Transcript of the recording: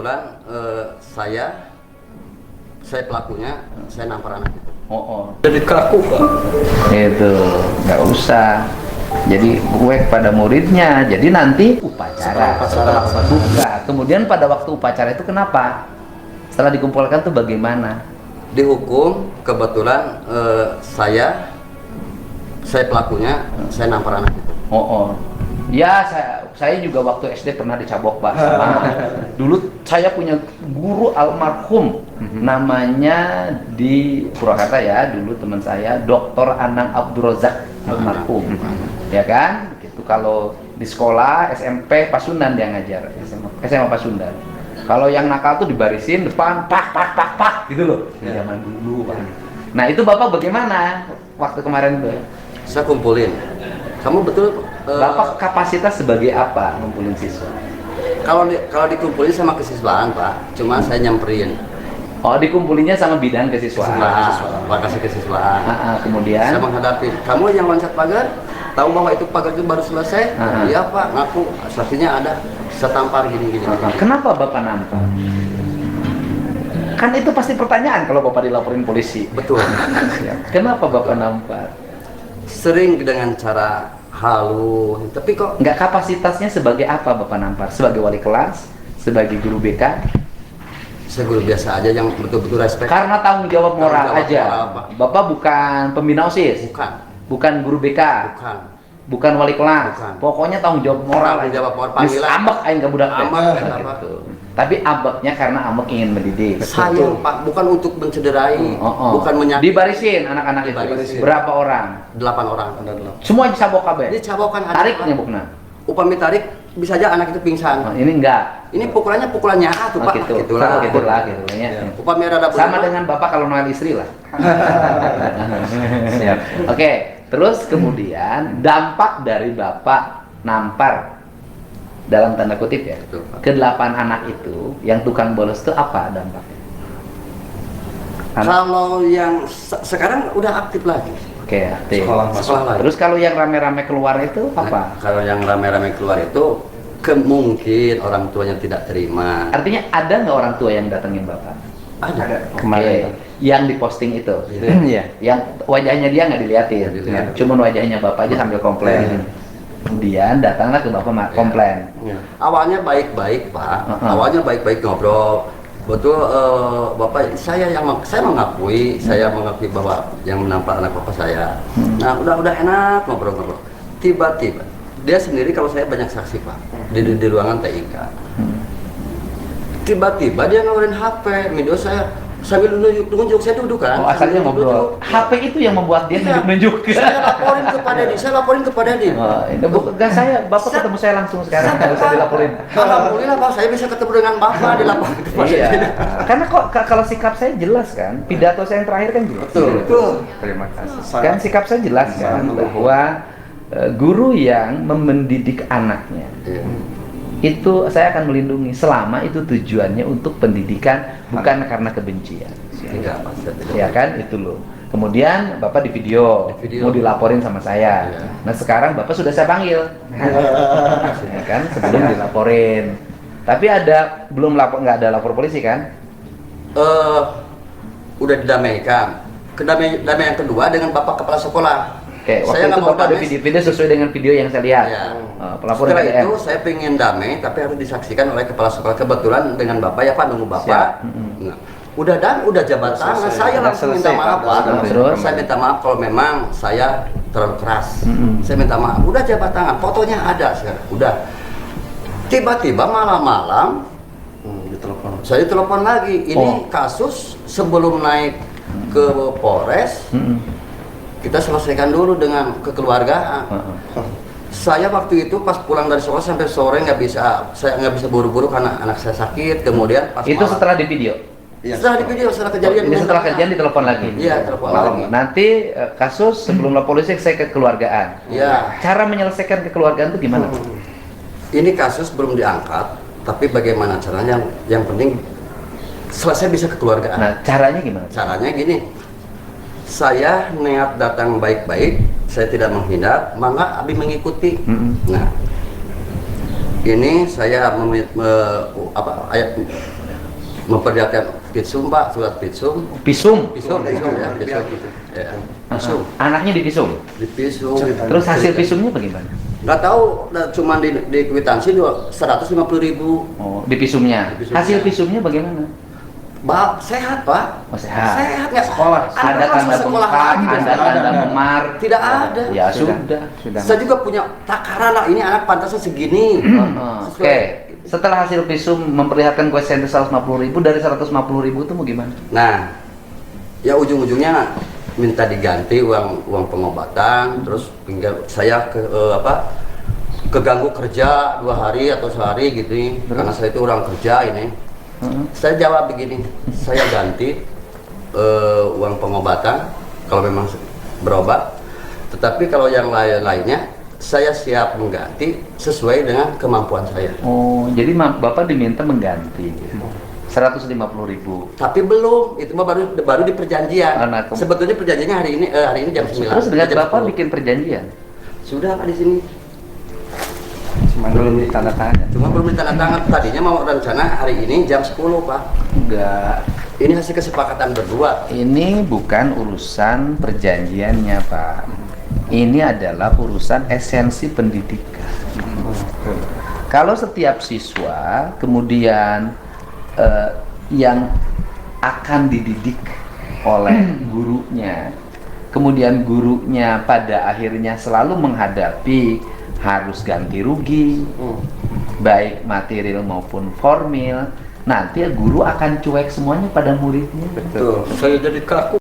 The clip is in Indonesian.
Kebetulan saya pelakunya, saya nampar anak itu. Jadi kaku Pak. Itu nggak usah. Jadi gue kepada muridnya. Jadi nanti upacara. Buka. Kemudian pada waktu upacara itu kenapa? Setelah dikumpulkan tuh bagaimana? Dihukum kebetulan saya pelakunya, saya nampar anak itu. Ya, saya juga waktu SD pernah dicabok Pak sama dulu saya punya guru almarhum namanya di Purwakarta ya, dulu teman saya Dr. Anang Abdurrozak almarhum. Ya kan? Gitu. Kalau di sekolah SMP Pasundan dia ngajar, SMA Pasundan. Kalau yang nakal tuh dibarisin depan pak gitu loh. Zaman dulu Pak. Nah, itu Bapak bagaimana waktu kemarin tuh? Saya kumpulin. Kamu betul Bapak kapasitas sebagai apa ngumpulin siswa? Kalau dikumpulin sama kesiswaan Pak, cuma saya nyamperin. Dikumpulinya sama bidang kesiswaan. Lokasi kesiswaan. Kemudian saya menghadapi, kamu yang loncat pagar, tahu bahwa itu pagar itu baru selesai? Iya Pak, ngaku saksinya ada, saya tampar gini. Kenapa Bapak nampar? Kan itu pasti pertanyaan kalau Bapak dilaporin polisi. Betul. Kenapa Bapak nampar? Sering dengan cara halus, tapi kok nggak kapasitasnya sebagai apa Bapak nampar? Sebagai wali kelas? Sebagai guru BK? saya guru biasa aja yang betul-betul respect. Karena tanggung jawab moral aja. Moral, Bapak bukan pembina OSIS? Bukan guru BK? Bukan wali kelas? Pokoknya tanggung jawab moral. Tanggung jawab moral panggilan. Ambek aing kabudak teh. Gitu. Tapi ambeknya karena ambek ingin mendidik. Sayang Pak, bukan untuk mencederai, bukan menyakiti. Dibarisin anak-anak itu. Berapa orang? 8 orang. Semua dicabok kabeh. Dicabokan ada. Tarik nyabokna. Upami tarik bisa aja anak itu pingsan. Ini enggak. Ini pukulannya tuh Pak. Gitulah ya. Upami rada sama dengan Bapak kalau Noel istri lah. Siap. Oke, terus kemudian dampak dari Bapak nampar dalam tanda kutip ya, ke-8 anak itu yang tukang bolos itu apa dampaknya? Kalau yang sekarang udah aktif lagi. Oke, aktif. Sekolah lagi. Terus kalau yang rame-rame keluar itu apa? Kalau yang rame-rame keluar itu kemungkin orang tuanya tidak terima. Artinya ada nggak orang tua yang datengin Bapak? Ada. Kemarin yang diposting itu, yang wajahnya dia nggak diliatin, cuma wajahnya Bapak aja sambil komplain. Kemudian datanglah ke Bapak komplain. Awalnya baik-baik Pak, awalnya baik-baik ngobrol. Betul Bapak, saya mengakui bahwa yang menampar anak Bapak saya. Nah udah enak ngobrol-ngobrol. Tiba-tiba dia sendiri, kalau saya banyak saksi Pak di ruangan TIK. Tiba-tiba dia ngeluarin HP, video saya sambil nunjuk, saya duduk kan. Asalnya ngobrol. HP itu yang membuat dia nunjuk. Saya laporin kepada dia. Ini bukan saya, Bapak ketemu saya langsung sekarang, nggak usah dilaporin. Alhamdulillah Pak, saya bisa ketemu dengan Bapak dilaporin kepada dia. Karena kok kalau sikap saya jelas kan, pidato saya yang terakhir kan jelas. Betul. Terima kasih. Kan sikap saya jelas kan bahwa guru yang mendidik anaknya itu saya akan melindungi selama itu tujuannya untuk pendidikan, bukan karena kebencian. Ya kan, itu loh. Kemudian Bapak di video mau dilaporin sama saya. Nah sekarang Bapak sudah saya panggil, ya kan, sebelum dilaporin. Tapi nggak ada lapor polisi kan? Udah didamaikan. Damai yang kedua dengan Bapak Kepala Sekolah. Oke, waktu itu Bapak ada video sesuai dengan video yang saya lihat. Pelapor setelah itu saya pengen damai, tapi harus disaksikan oleh Kepala Sekolah. Kebetulan dengan Bapak ya Pak, nunggu Bapak. Nah, udah jabat tangan, saya langsung minta maaf Pak. Saya minta maaf kalau memang saya terlalu keras. Saya minta maaf. Udah jabat tangan, fotonya ada sekarang. Udah. Tiba-tiba malam-malam saya ditelepon lagi. Ini kasus sebelum naik ke Polres. Kita selesaikan dulu dengan kekeluargaan. Saya waktu itu pas pulang dari sekolah sampai sore saya nggak bisa buru-buru karena anak saya sakit. Kemudian pas itu malam, setelah di video. Setelah kejadian. Ini setelah kejadian ditelepon lagi. Iya, telepon lagi. Nanti kasus sebelum lapor polisi saya kekeluargaan. Iya. Cara menyelesaikan kekeluargaan itu gimana? Ini kasus belum diangkat, tapi bagaimana caranya? Yang penting selesai bisa kekeluargaan. Nah, caranya gimana? Caranya gini. Saya niat datang baik-baik, saya tidak menghindar, maka Abi mengikuti. Nah, ini saya ayat memperlihatkan visum Pak, surat visum. Visum. Visum ya, visum. Ya, visum. Anaknya divisum. Di visum. Terus hasil visumnya bagaimana? Nggak tahu, cuma di kwitansi 150.000. Oh, di visumnya. Di visumnya. Hasil visumnya bagaimana? Sehat Pak. Oh, sehat. Sehat nggak? Sekolah. Ada tanda bengkak, ada tanda memar. Tidak ada. Ya sudah. Saya juga punya takaran lah, ini anak pantasnya segini. Oke. Setelah hasil visum memperlihatkan koefisien 150.000, dari 150.000 itu mau gimana? Nah, ya ujung-ujungnya minta diganti uang pengobatan, terus tinggal saya keganggu kerja 2 hari atau sehari gitu nih, karena saya itu orang kerja ini. Saya jawab begini, saya ganti uang pengobatan kalau memang berobat, tetapi kalau yang lainnya saya siap mengganti sesuai dengan kemampuan saya. Oh, jadi Bapak diminta mengganti 150.000. Tapi belum, itu mah baru di perjanjian. Sebetulnya perjanjiannya hari ini jam 9. Terus dengan jam Bapak 10. bikin perjanjian? Sudah Pak di sini. Cuma belum ditandatangan. Cuma belum ditandatangan. Tadinya mau rencana hari ini jam 10 Pak. Enggak. Ini hasil kesepakatan berdua. Ini bukan urusan perjanjiannya, Pak. Ini adalah urusan esensi pendidikan. Kalau setiap siswa kemudian yang akan dididik oleh gurunya, kemudian gurunya pada akhirnya selalu menghadapi harus ganti rugi, baik material maupun formil, nanti guru akan cuek semuanya pada muridnya. Betul. Saya jadi kaku